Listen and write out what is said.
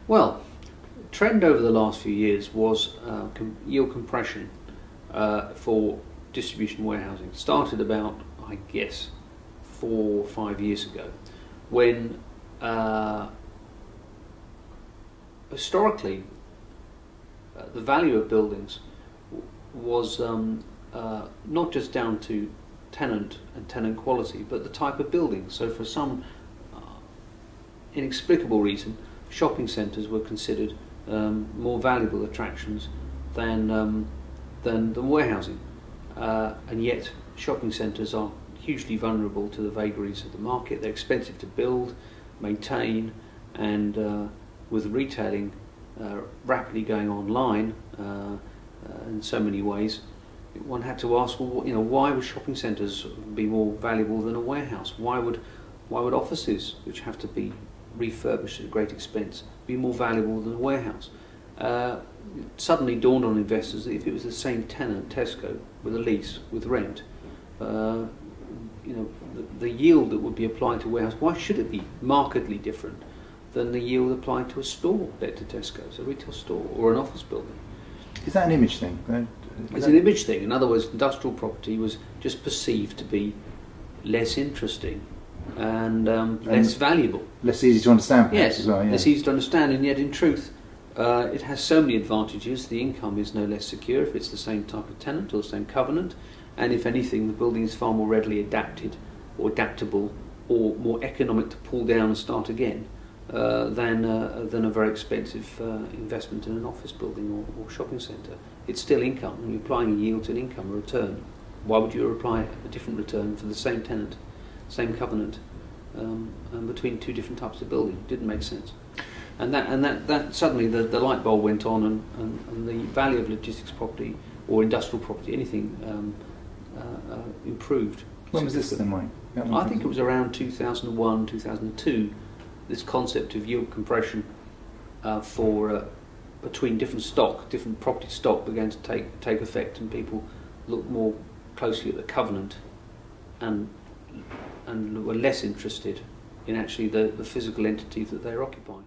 Well, trend over the last few years was yield compression for distribution warehousing. Started about, I guess, 4 or 5 years ago, when historically the value of buildings was not just down to tenant and tenant quality, but the type of building. So for some inexplicable reason, shopping centres were considered more valuable attractions than warehousing, and yet shopping centres are hugely vulnerable to the vagaries of the market. They're expensive to build, maintain, and with retailing rapidly going online in so many ways, one had to ask, well, why would shopping centres be more valuable than a warehouse? Why would offices, which have to be refurbished at great expense, be more valuable than a warehouse? It suddenly dawned on investors that if it was the same tenant, Tesco, with a lease, with rent, the yield that would be applied to a warehouse, why should it be markedly different than the yield applied to a store let to Tesco, so a retail store, or an office building? Is that an image thing? It's an image thing. In other words, industrial property was just perceived to be less interesting and less valuable. Less easy to understand, yes, as well. Yeah. Less easy to understand, and yet in truth, it has so many advantages. The income is no less secure if it's the same type of tenant or the same covenant, and if anything, the building is far more readily adapted or adaptable or more economic to pull down and start again than a very expensive investment in an office building or shopping centre. It's still income, and you're applying a yield to an income, a return. Why would you apply a different return for the same tenant, same covenant, and between two different types of building? It didn't make sense. And that suddenly the light bulb went on, and the value of logistics property or industrial property, anything, improved. When was this then, Mike? I think it was around 2001, 2002. This concept of yield compression between different property stock began to take effect, and people looked more closely at the covenant and were less interested in actually the physical entity that they're occupying.